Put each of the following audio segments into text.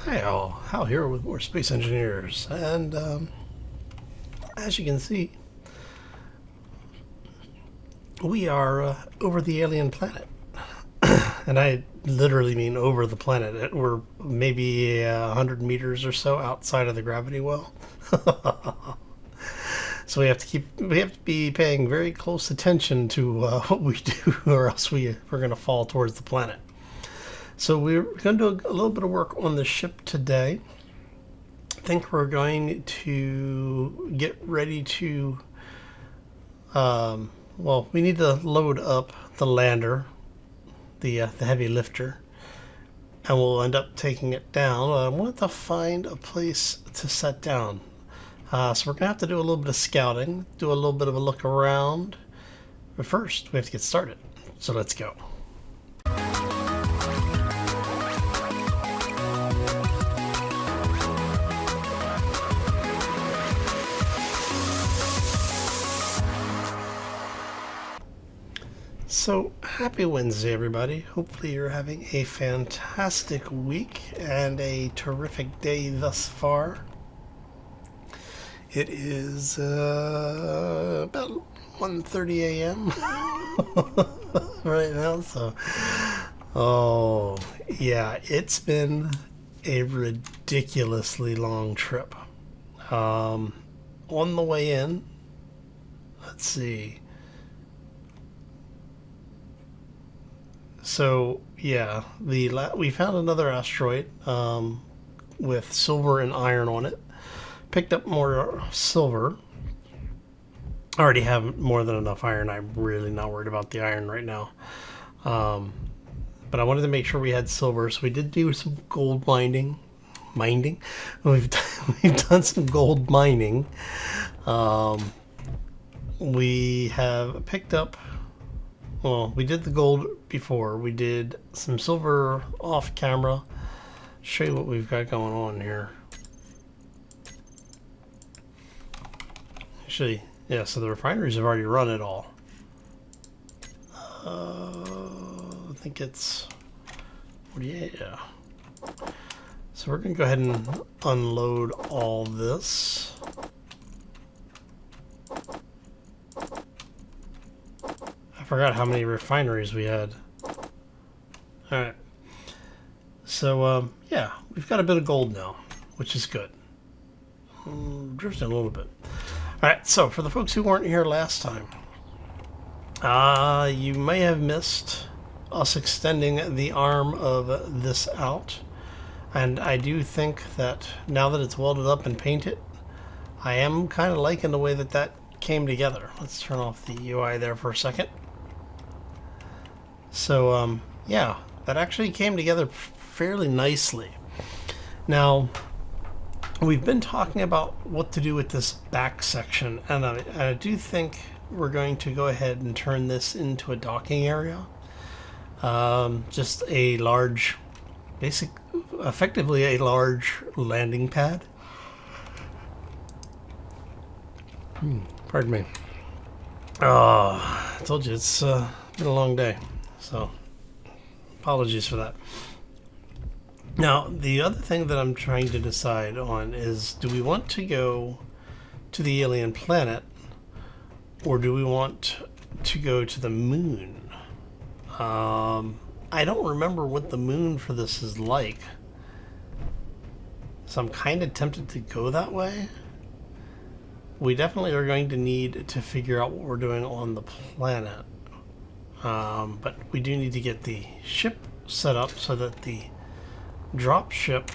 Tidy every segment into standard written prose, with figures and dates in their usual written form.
Hi all, Hal here with more Space Engineers, and as you can see, we are over the alien planet. And I literally mean over the planet. We're maybe 100 meters or so outside of the gravity well. So we have to be paying very close attention to what we do, or else we're going to fall towards the planet. So we're going to do a little bit of work on the ship today. I think we're going to get ready to, we need to load up the lander, the heavy lifter, and we'll end up taking it down. I want to find a place to set down. So we're going to have to do a little bit of scouting, do a little bit of a look around. But first, we have to get started. So let's go. So, happy Wednesday, everybody. Hopefully you're having a fantastic week and a terrific day thus far. It is about 1:30 a.m. right now, so... Oh, yeah, it's been a ridiculously long trip. On the way in, let's see... So yeah, we found another asteroid with silver and iron on it. Picked up more silver. I already have more than enough iron. I'm really not worried about the iron right now. But I wanted to make sure we had silver, so we did do some gold mining. We've done some gold mining. We have picked up. Well, we did the gold before. We did some silver off camera. Show you what we've got going on here. Actually, yeah, so the refineries have already run it all. I think it's... Yeah. So we're going to go ahead and unload all this. I forgot how many refineries we had. Alright. So, yeah, we've got a bit of gold now, which is good. Drifting a little bit. Alright, so for the folks who weren't here last time, you may have missed us extending the arm of this out. And I do think that now that it's welded up and painted, I am kind of liking the way that came together. Let's turn off the UI there for a second. So, yeah, that actually came together fairly nicely. Now, we've been talking about what to do with this back section, and I do think we're going to go ahead and turn this into a docking area. Just a large, effectively a large landing pad. Pardon me. I told you it's been a long day. So, apologies for that. Now, the other thing that I'm trying to decide on is, do we want to go to the alien planet, or do we want to go to the moon? I don't remember what the moon for this is like, so I'm kind of tempted to go that way. We definitely are going to need to figure out what we're doing on the planet. But we do need to get the ship set up so that the drop ship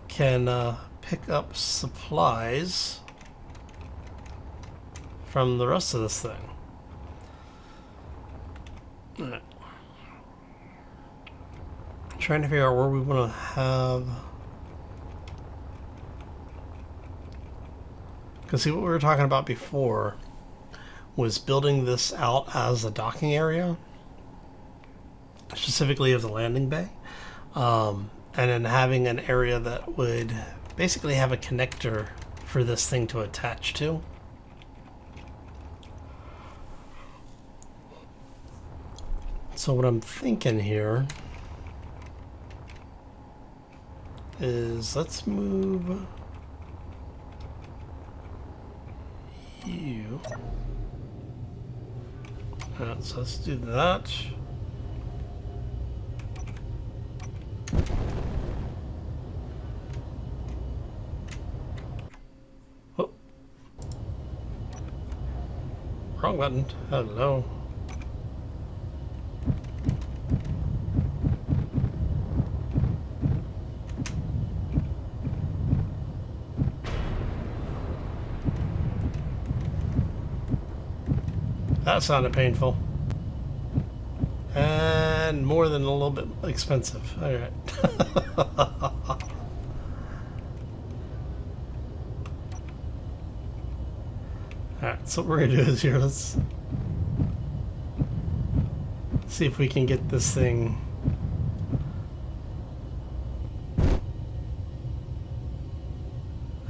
can pick up supplies from the rest of this thing. Alright. Trying to figure out where we want to have... Because see, what we were talking about before was building this out as a docking area, specifically of the landing bay, and then having an area that would basically have a connector for this thing to attach to. So what I'm thinking here is let's move you. Alright, so let's do that. Oh. Wrong button. Hello. That sounded painful. And more than a little bit expensive. Alright. Alright, so what we're gonna do is here, let's see if we can get this thing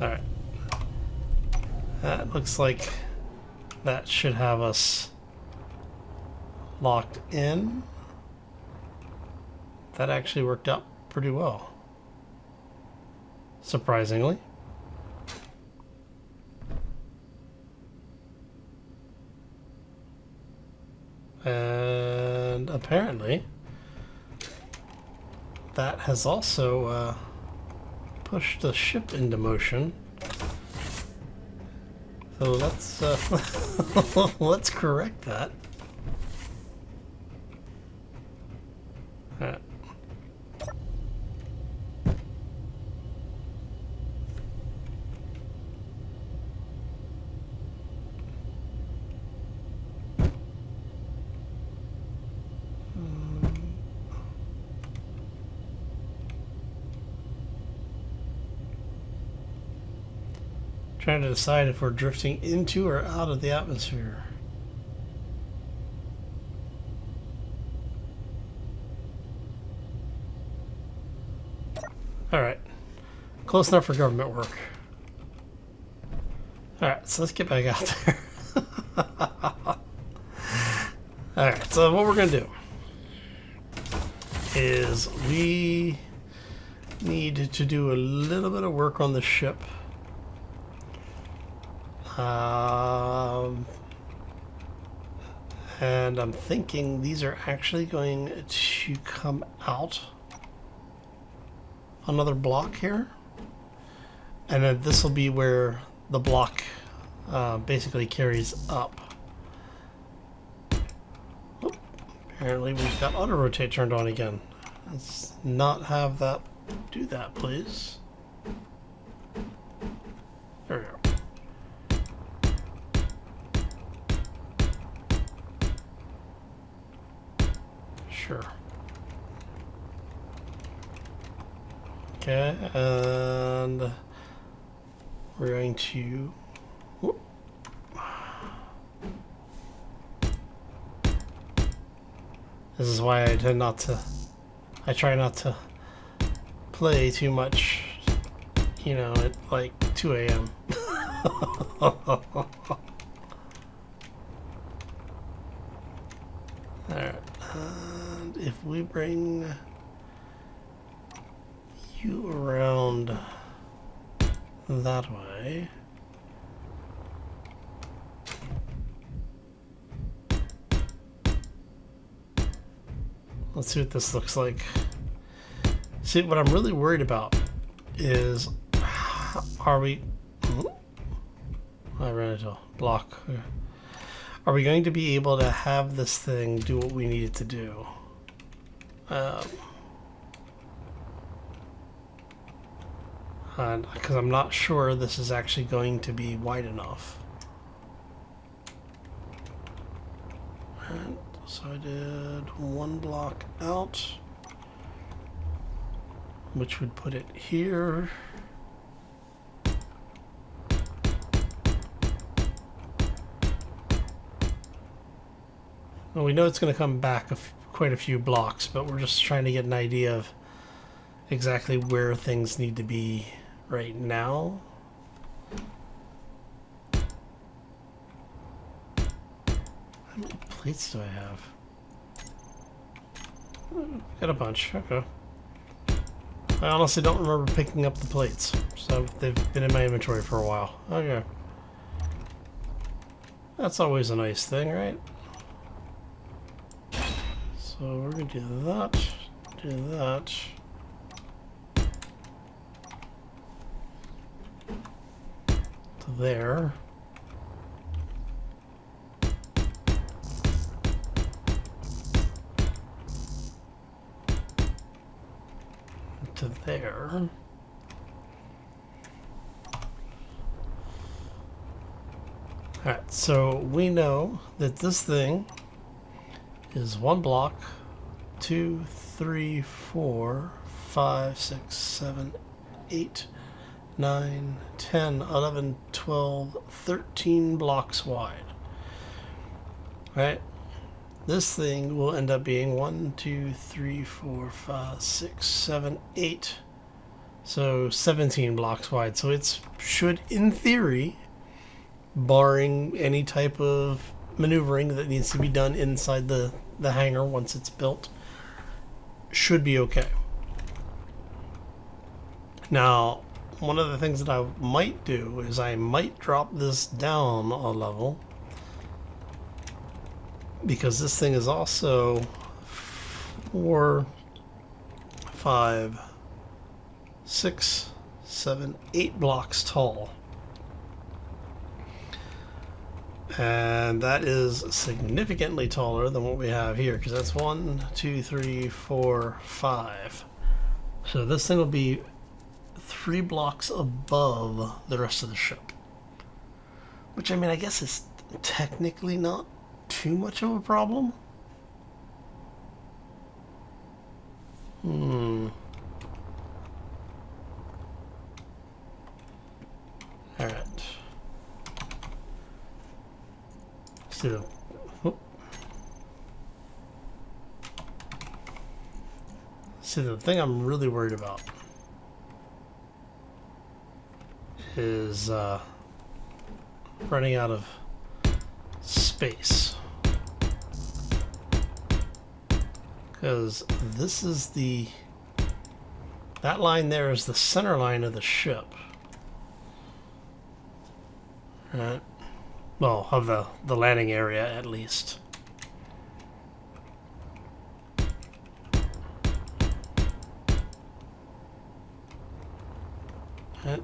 alright. That looks like that should have us locked in. That actually worked out pretty well, surprisingly. And apparently that has also pushed the ship into motion. So let's let's correct that. Trying to decide if we're drifting into or out of the atmosphere. Alright. Close enough for government work. Alright, so let's get back out there. Alright, so what we're going to do is we need to do a little bit of work on the ship. And I'm thinking these are actually going to come out another block here, and then this will be where the block basically carries up. Oop, apparently we've got auto rotate turned on again. Let's not have that do that, please. There we go. Sure. Okay, and we're going to whoop. This is why I tend not to, I try not to play too much, you know, at like 2 a.m. Alright, and if we bring you around that way, let's see what this looks like. See, what I'm really worried about is, are we, I ran into a block. Are we going to be able to have this thing do what we need it to do? Because I'm not sure this is actually going to be wide enough. And so I did one block out, which would put it here. Well, we know it's going to come back quite a few blocks, but we're just trying to get an idea of exactly where things need to be right now. How many plates do I have? Got a bunch. Okay. I honestly don't remember picking up the plates, so they've been in my inventory for a while. Okay. That's always a nice thing, right? So we're gonna do that. To there. To there. Alright, so we know that this thing is 1 block, 2, 3, 4, 5, 6, 7, 8, 9, 10, 11, 12, 13 blocks wide. Right? This thing will end up being 1, 2, 3, 4, 5, 6, 7, 8. So 17 blocks wide. So it should, in theory, barring any type of maneuvering that needs to be done inside the hangar once it's built, should be okay. Now, one of the things that I might do is I might drop this down a level, because this thing is also 4, 5, 6, 7, 8 blocks tall. And that is significantly taller than what we have here, because that's 1, 2, 3, 4, 5. So this thing will be 3 blocks above the rest of the ship. Which, I mean, I guess is technically not too much of a problem. Alright. So, see, the thing I'm really worried about is running out of space. Because this is that line there is the center line of the ship. Right? Well, of the landing area, at least. Right.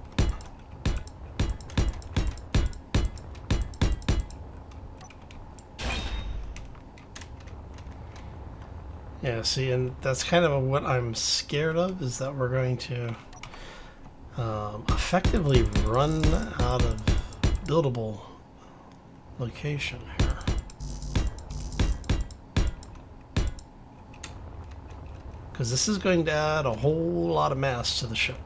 Yeah, see, and that's kind of what I'm scared of, is that we're going to effectively run out of buildable location here. Because this is going to add a whole lot of mass to the ship.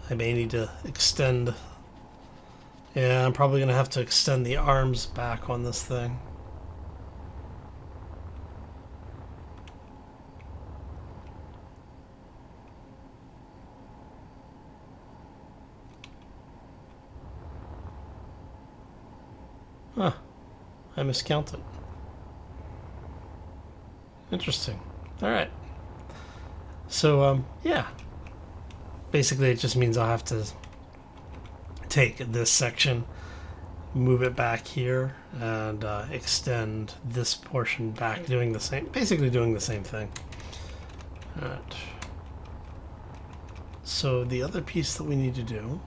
I may need to extend. Yeah, I'm probably going to have to extend the arms back on this thing. Huh. I miscounted. Interesting. Alright. So, yeah. Basically, it just means I'll have to take this section, move it back here, and extend this portion back, doing the same, basically doing the same thing. Alright. So the other piece that we need to do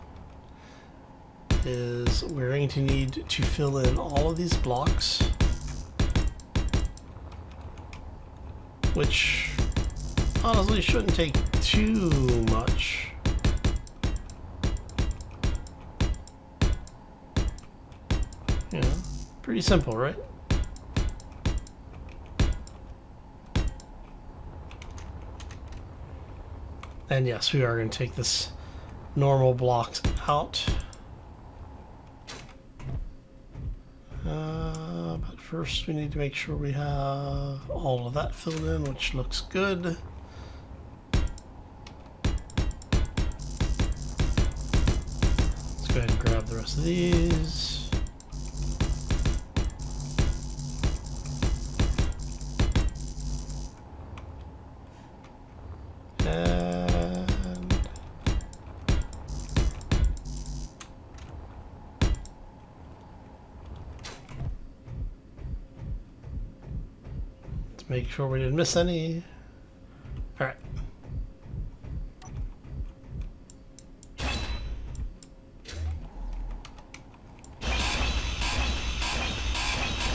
is we're going to need to fill in all of these blocks, which honestly shouldn't take too much. Yeah, pretty simple, right? And yes, we are going to take this normal blocks out. But first we need to make sure we have all of that filled in, which looks good. Let's go ahead and grab the rest of these. Make sure we didn't miss any. All right.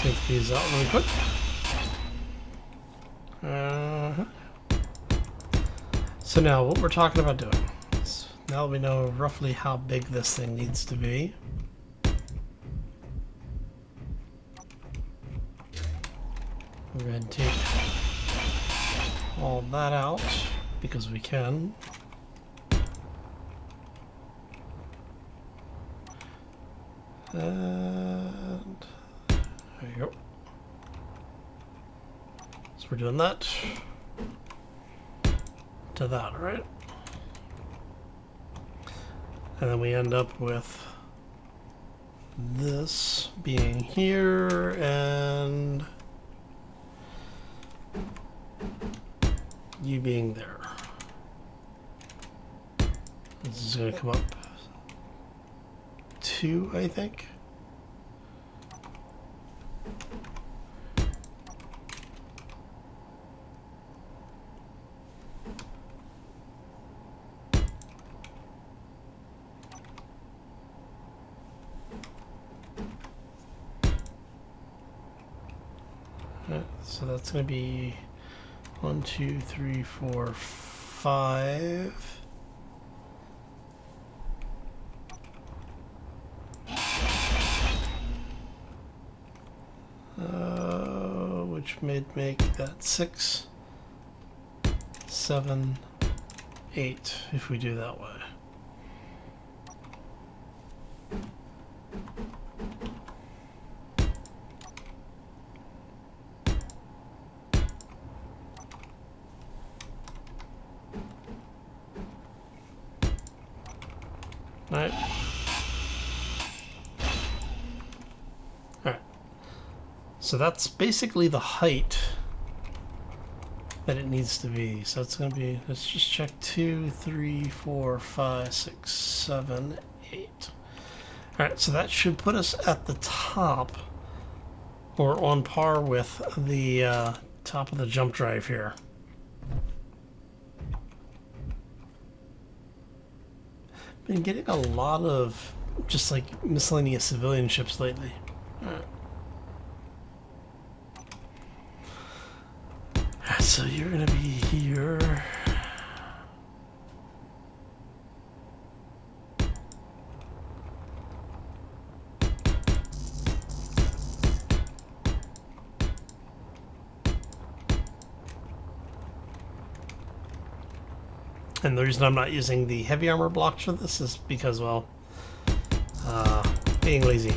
Take these out really quick. So now what we're talking about doing is, now we know roughly how big this thing needs to be. We're going to take all that out because we can. And there you go. So we're doing that to that, right? And then we end up with this being here and you being there. This is going to come up 2, I think. So that's going to be 1, 2, 3, 4, 5. Which may make that 6, 7, 8 if we do that way. Alright. Alright. So that's basically the height that it needs to be. So it's going to be, let's just check 2, 3, 4, 5, 6, 7, 8. Alright, so that should put us at the top or on par with the top of the jump drive here. Been getting a lot of just like miscellaneous civilian ships lately. Alright. So you're gonna be here. And the reason I'm not using the heavy armor blocks for this is because, well, being lazy.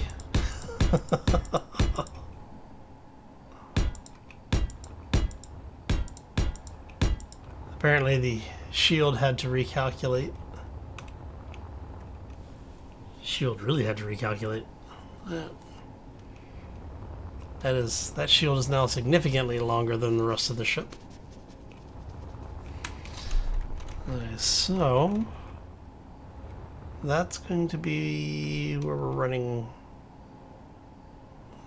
Apparently the shield had to recalculate. Shield really had to recalculate. That shield is now significantly longer than the rest of the ship. Okay, so that's going to be where we're running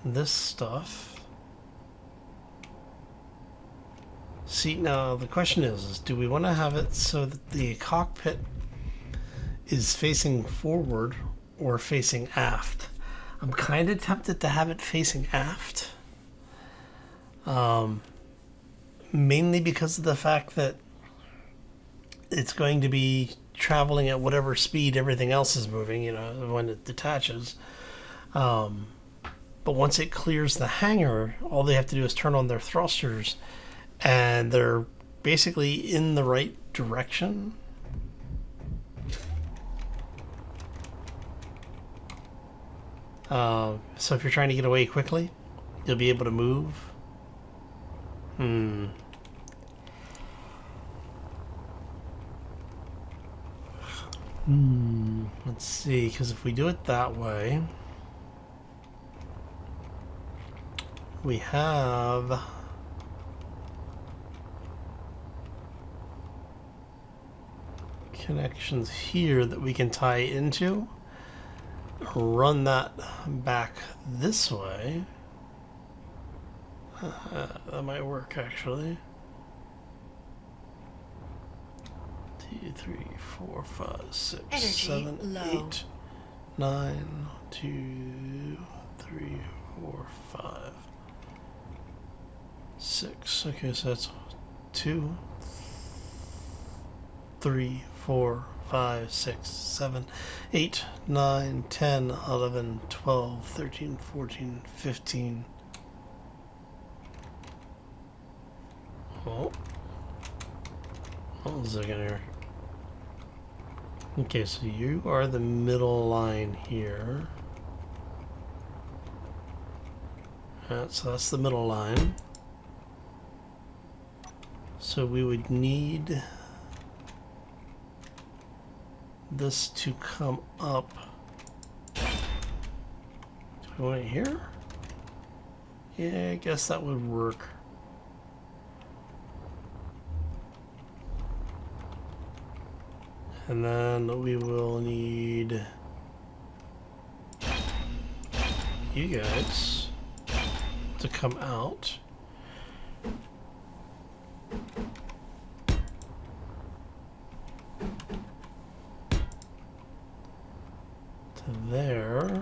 this stuff. See, now the question is do we want to have it so that the cockpit is facing forward or facing aft? I'm kind of tempted to have it facing aft. Mainly because of the fact that it's going to be traveling at whatever speed everything else is moving, you know, when it detaches. But once it clears the hangar, all they have to do is turn on their thrusters, and they're basically in the right direction. So if you're trying to get away quickly, you'll be able to move. Let's see, because if we do it that way, we have connections here that we can tie into. Run that back this way. That might work actually. 2, 3, 4, 5, 6, Energy 7, low. 8, 9, 2, 3, 4, 5, 6. Okay, so that's 2, 3, 4, 5, 6, 7, 8, 9, 10, 11, 12, 13, 14, 15. Oh. Hold on a second here. Okay, so you are the middle line here. Alright, so that's the middle line. So we would need this to come up. Do we want it here? Yeah, I guess that would work. And then we will need you guys to come out. To there.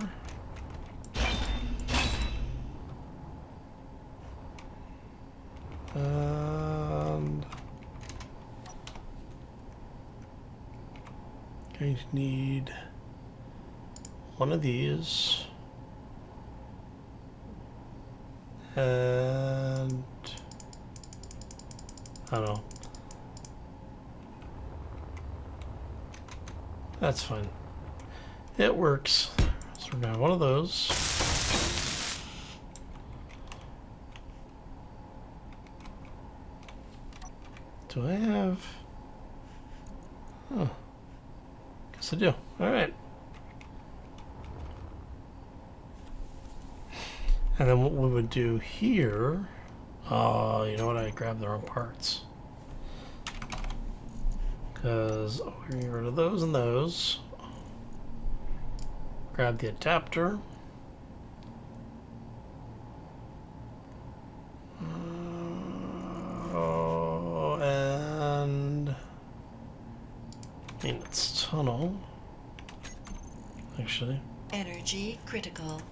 And going to need one of these. And I don't know. That's fine. It works. So we're gonna have one of those. Do I have? Oh, guess I do. All right. And then what we would do here, oh, you know what? I grabbed the wrong parts. Because we're getting rid of those and those. Grab the adapter. And maintenance tunnel. Actually. Energy critical.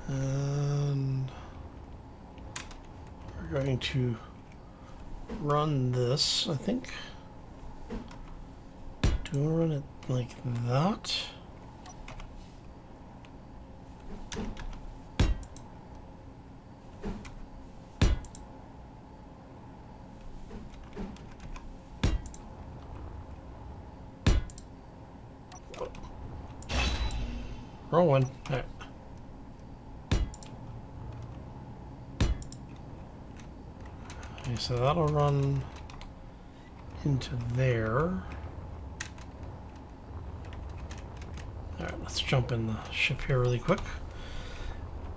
And we're going to run this, I think. Do we run it like that? Wrong one. All right. Okay, so that'll run into there. Alright, let's jump in the ship here really quick.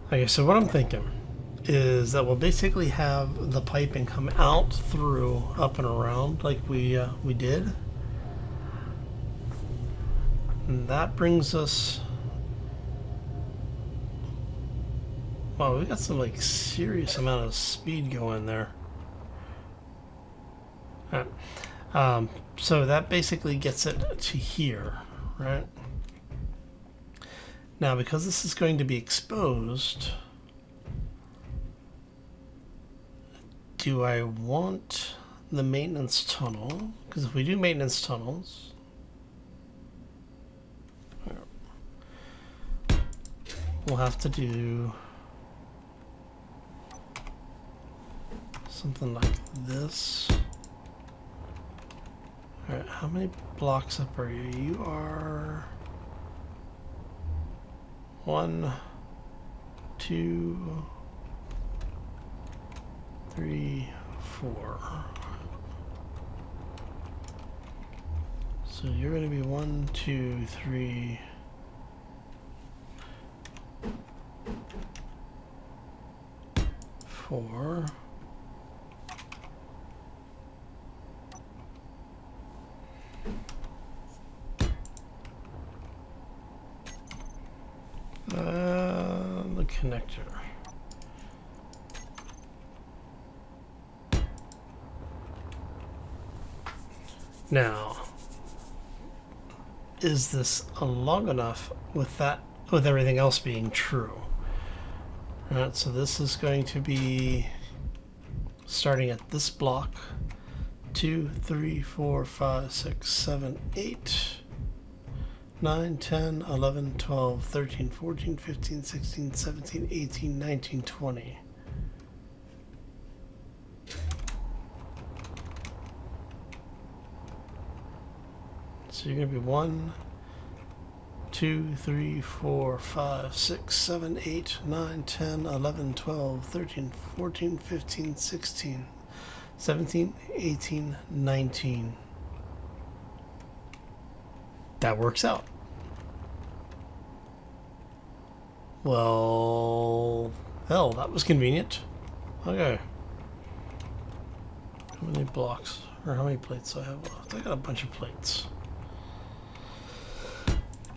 Okay, so what I'm thinking is that we'll basically have the piping come out through, up and around like we did. And that brings us... Wow, we got some like serious amount of speed going there. Alright. So that basically gets it to here, right? Now, because this is going to be exposed, do I want the maintenance tunnel? Because if we do maintenance tunnels, we'll have to do something like this. All Alright, how many blocks up are you? You are 1, 2, 3, 4. So you're going to be 1, 2, 3. Four. The connector. Now, is this long enough with everything else being true? Alright, so this is going to be starting at this block. 2, 3, 4, 5, 6, 7, 8, 9, 10, 11, 12, 13, 14, 15, 16, 17, 18, 19, 20. So you're going to be 1, 2, 3, 4, 5, 6, 7, 8, 9, 10, 11, 12, 13, 14, 15, 16, 17, 18, 19. That works out. Well, hell, that was convenient. Okay. How many blocks, or how many plates do I have left? I got a bunch of plates.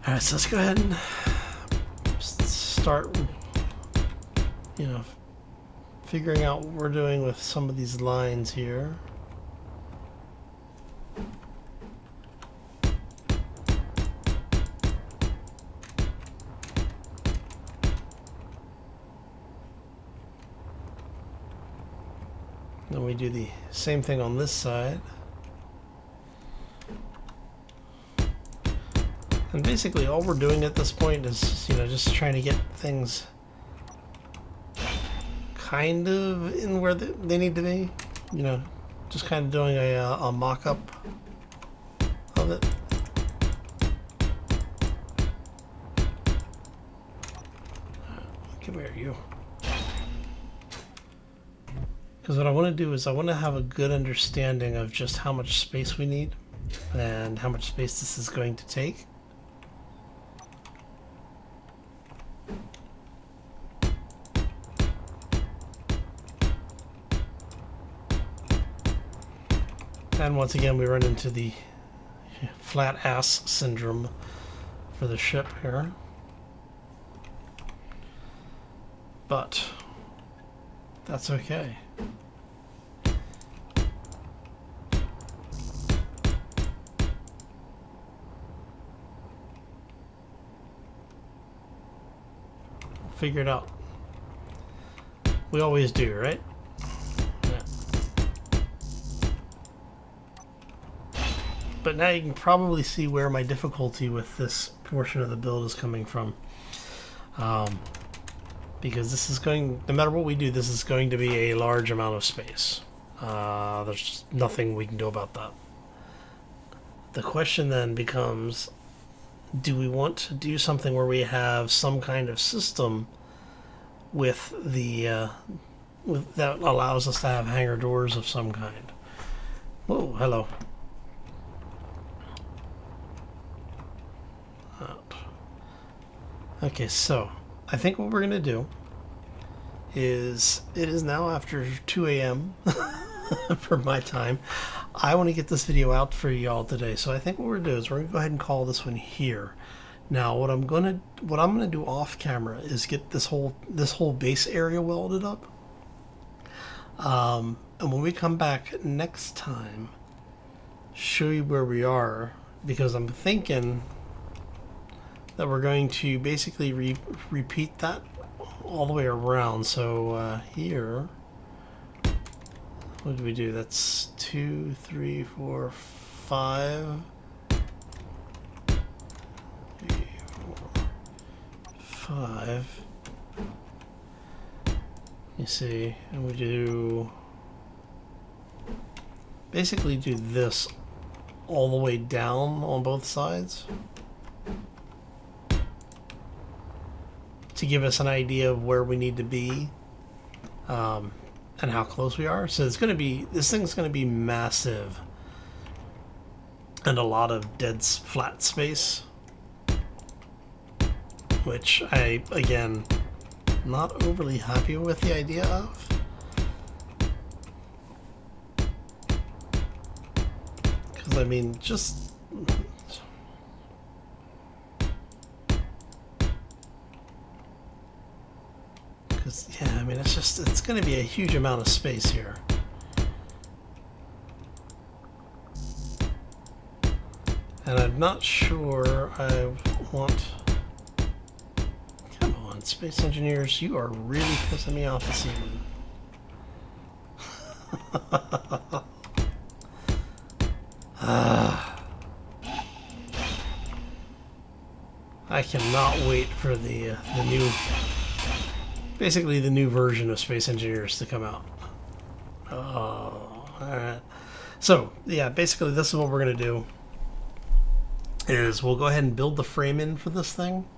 Alright, so let's go ahead and start, figuring out what we're doing with some of these lines here. Then we do the same thing on this side. And basically all we're doing at this point is, just trying to get things kind of in where they need to be. Just kind of doing a mock-up of it. Come here, you. Because what I want to do is I want to have a good understanding of just how much space we need and how much space this is going to take. And once again, we run into the flat ass syndrome for the ship here. But that's okay. We'll figure it out. We always do, right? But now you can probably see where my difficulty with this portion of the build is coming from. Because this is going, no matter what we do, this is going to be a large amount of space. There's just nothing we can do about that. The question then becomes, do we want to do something where we have some kind of system with the that allows us to have hangar doors of some kind? Whoa, hello. Okay, so I think what we're going to do is, it is now after 2 a.m. for my time. I want to get this video out for y'all today, so I think what we're going to do is we're going to go ahead and call this one here. Now, what I'm going to do off camera is get this whole base area welded up. And when we come back next time, show you where we are, because I'm thinking that we're going to basically repeat that all the way around. So here, what do we do? That's 2, 3, 4, 5. 3, 4, 5. You see, and we do basically do this all the way down on both sides to give us an idea of where we need to be and how close we are. So it's going to be, this thing's going to be massive and a lot of dead flat space, which I, again, not overly happy with the idea of. Because, I mean, just... Because, yeah, I mean, it's going to be a huge amount of space here. And I'm not sure I want... Come on, space engineers, you are really pissing me off this evening. I cannot wait for the new... Basically the new version of Space Engineers to come out. Oh, alright. So, yeah, basically this is what we're going to do. Is we'll go ahead and build the frame in for this thing.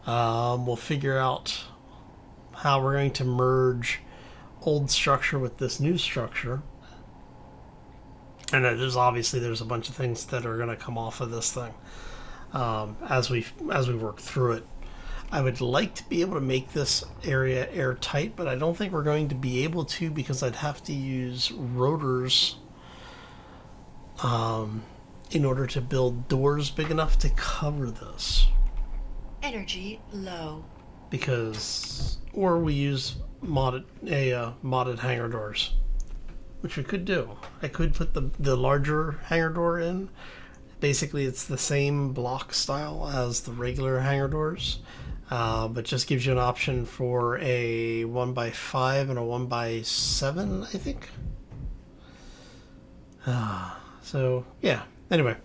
We'll figure out how we're going to merge old structure with this new structure. And there's a bunch of things that are going to come off of this thing as we work through it. I would like to be able to make this area airtight, but I don't think we're going to be able to because I'd have to use rotors in order to build doors big enough to cover this. Energy low. Or we use modded hangar doors, which we could do. I could put the larger hangar door in. Basically, it's the same block style as the regular hangar doors, but just gives you an option for a 1x5 and a 1x7, I think. So, yeah. Anyway,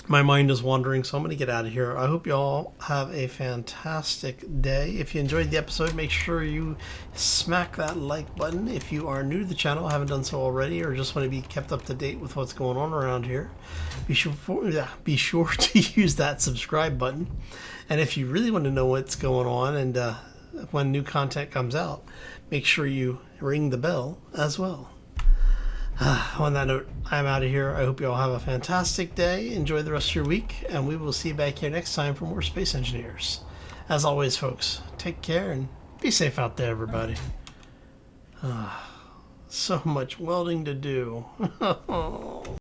my mind is wandering, so I'm going to get out of here. I hope you all have a fantastic day. If you enjoyed the episode, make sure you smack that like button. If you are new to the channel, haven't done so already, or just want to be kept up to date with what's going on around here, be sure to use that subscribe button. And if you really want to know what's going on and when new content comes out, make sure you ring the bell as well. On that note, I'm out of here. I hope you all have a fantastic day. Enjoy the rest of your week, and we will see you back here next time for more Space Engineers. As always, folks, take care and be safe out there, everybody. So much welding to do.